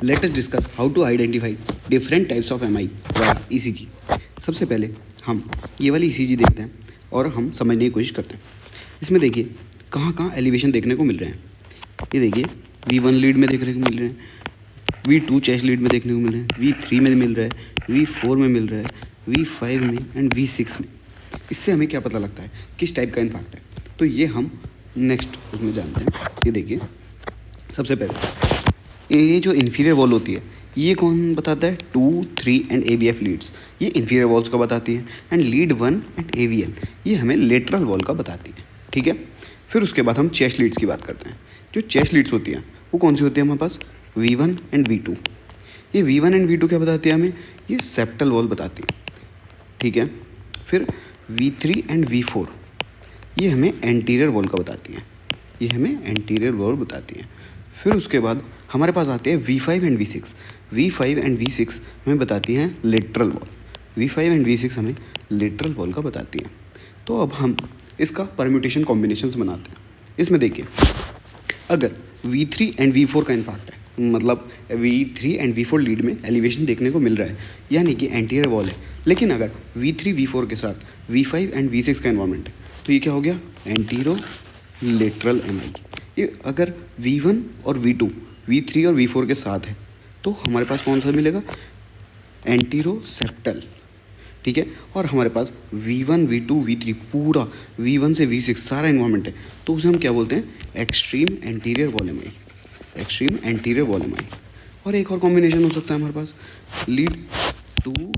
Late us discuss how to identify different types of M I via ECG. सबसे पहले हम ये वाली ईसीजी देखते हैं और हम समझने की कोशिश करते हैं। इसमें देखिए कहाँ कहाँ एलिवेशन देखने को मिल रहे हैं। ये देखिए V1 लीड में देखने को मिल रहे हैं, V2 चेस्ट लीड में देखने को मिल रहे हैं, V3 में मिल रहा है, V4 में मिल रहा है, V5 में एंड V6 में। इससे हमें क्या पता लगता है किस टाइप का इन्फैक्ट है, तो ये हम नेक्स्ट उसमें जानते हैं। ये देखिए सबसे पहले ये जो इन्फीरियर वॉल होती है ये कौन बताता है, 2, 3 एंड AVF लीड्स, ये इन्फीरियर वॉल्स का बताती है। एंड लीड 1 एंड AVL ये हमें लेटरल वॉल का बताती है, ठीक है। फिर उसके बाद हम चेस्ट लीड्स की बात करते हैं। जो चेस्ट लीड्स होती हैं वो कौन सी होती है हमारे पास, V1 एंड V2। ये V1 एंड V2 क्या बताती है हमें, ये सेप्टल वॉल बताती है, ठीक है। फिर V3 एंड V4 ये हमें एंटीरियर वॉल का बताती है, ये हमें एंटीरियर वॉल बताती है। फिर उसके बाद हमारे पास आते हैं V5 and V6। V5 and V6 हमें बताती हैं lateral wall, V5 and V6 हमें लेटरल वॉल का बताती हैं। तो अब हम इसका परम्यूटेशन कॉम्बिनेशंस बनाते हैं। इसमें देखिए अगर V3 एंड V4 का इन्फैक्ट है, मतलब V3 एंड V4 लीड में एलिवेशन देखने को मिल रहा है, यानी कि एंटीरियर वॉल है। लेकिन अगर V3 V4 के साथ V5 एंड V6 का एनवायरनमेंट है तो ये क्या हो गया, एंटीरो लेटरल MI। ये अगर V1 और V2 V3 और V4 के साथ है तो हमारे पास कौन सा मिलेगा, एंटीरो सेप्टल, ठीक है। और हमारे पास V1 V2 V3 पूरा V1 से V6 सारा इन्वायरमेंट है तो उसे हम क्या बोलते हैं, extreme anterior wall MI, extreme anterior wall MI। और एक और कॉम्बिनेशन हो सकता है हमारे पास, लीड 2,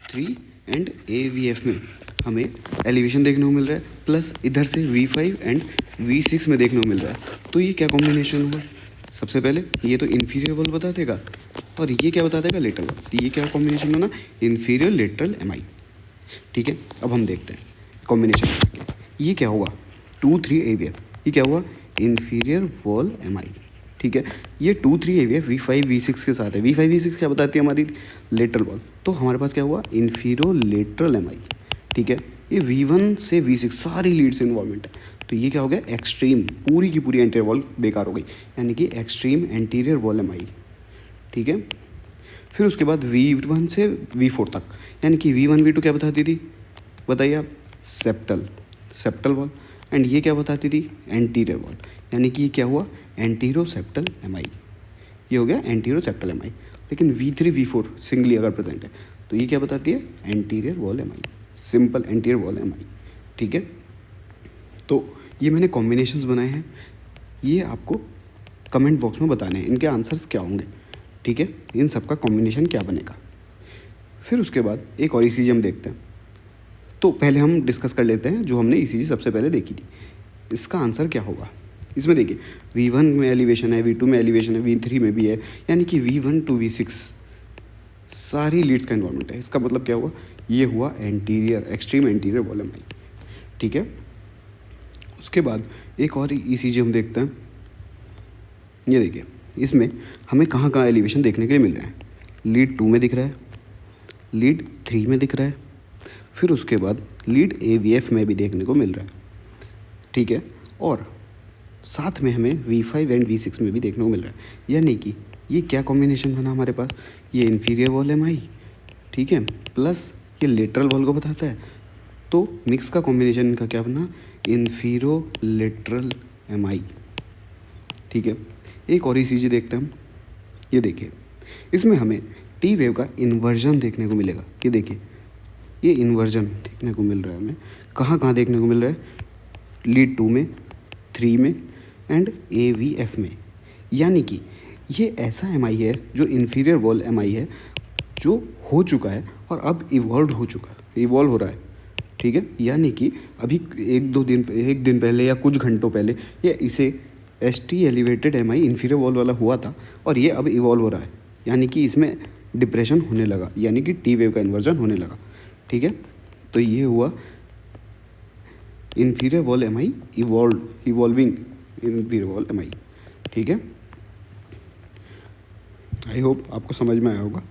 3 एंड AVF में हमें एलिवेशन देखने को मिल रहा है, प्लस इधर से V5 एंड V6 में देखने को मिल रहा है। तो ये क्या कॉम्बिनेशन हुआ, सबसे पहले ये तो इन्फीरियर वॉल बता देगा और ये क्या बता देगा, लेटरल वॉल। ये क्या कॉम्बिनेशन बना, इन्फीरियर लेटरल MI, ठीक है। अब हम देखते हैं कॉम्बिनेशन ये क्या हुआ, 2, 3 AVF, ये क्या हुआ, इन्फीरियर वॉल MI, ठीक है। ये 2, 3 AVF V5 V6 के साथ है। V5 V6 क्या बताती है हमारी, लेटरल वॉल। तो हमारे पास क्या हुआ, इन्फीरियर लेटरल MI, ठीक है। ये V1 से V6 सारी लीड्स इन्वॉल्वमेंट है तो ये क्या हो गया, एक्सट्रीम, पूरी की पूरी एंटीरियर वॉल बेकार हो गई, यानी कि एक्सट्रीम एंटीरियर वॉल MI, ठीक है। फिर उसके बाद V1 से V4 तक, यानी कि V1 V2 क्या बताती थी, बताइए आप, सेप्टल, सेप्टल वॉल। एंड ये क्या बताती थी, एंटीरियर वॉल, यानी कि ये क्या हुआ, एंटीरो सेप्टल MI, ये हो गया एंटीरो सेप्टल MI। लेकिन V3 V4 सिंगली अगर प्रेजेंट है तो ये क्या बताती है, anterior wall MI, simple anterior wall MI, ठीक है। तो ये मैंने कॉम्बिनेशंस बनाए हैं, ये आपको कमेंट बॉक्स में बताने हैं इनके आंसर्स क्या होंगे, ठीक है, इन सब का कॉम्बिनेशन क्या बनेगा। फिर उसके बाद एक और ECG हम देखते हैं। तो पहले हम डिस्कस कर लेते हैं जो हमने ECG सबसे पहले देखी थी, इसका आंसर क्या होगा। इसमें देखिए V1 में एलिवेशन है, V2 में एलिवेशन है, V3 में भी है, यानी कि V1 to V6 सारी लीड्स का इन्वॉल्वमेंट है। इसका मतलब क्या हुआ, ये हुआ anterior, extreme anterior wall MI, ठीक है। उसके बाद एक और ECG हम देखते हैं। ये देखिए इसमें हमें कहाँ कहाँ एलिवेशन देखने के लिए मिल रहे हैं, लीड 2 में दिख रहा है, लीड 3 में दिख रहा है, फिर उसके बाद लीड AVF में भी देखने को मिल रहा है, ठीक है। और साथ में हमें V5 एंड V6 में भी देखने को मिल रहा है, यानी कि ये क्या कॉम्बिनेशन बना हमारे पास, ये इन्फीरियर वॉल MI, ठीक है, प्लस ये लेटरल वॉल को बताता है। तो मिक्स का कॉम्बिनेशन इनका क्या बना, इन्फीरो लेटरल MI, ठीक है। एक और ECG देखते हैं हम। ये देखिए इसमें हमें T वेव का इन्वर्जन देखने को मिलेगा। ये देखिए ये इन्वर्जन देखने को मिल रहा है हमें, कहाँ कहाँ देखने को मिल रहा है, लीड 2 में, 3 में एंड AVF में। यानी कि ये ऐसा MI है जो इन्फीरियर वॉल MI है जो हो चुका है और अब इवॉल्व हो चुका है, इवॉल्व हो रहा है, ठीक है। यानी कि अभी एक दिन पहले या कुछ घंटों पहले ये इसे ST elevated MI inferior wall वाला हुआ था और ये अब इवॉल्व हो रहा है, यानी कि इसमें डिप्रेशन होने लगा, यानी कि T वेव का इन्वर्जन होने लगा, ठीक है। तो ये हुआ inferior wall MI evolving inferior wall MI, ठीक है। आई होप आपको समझ में आया होगा।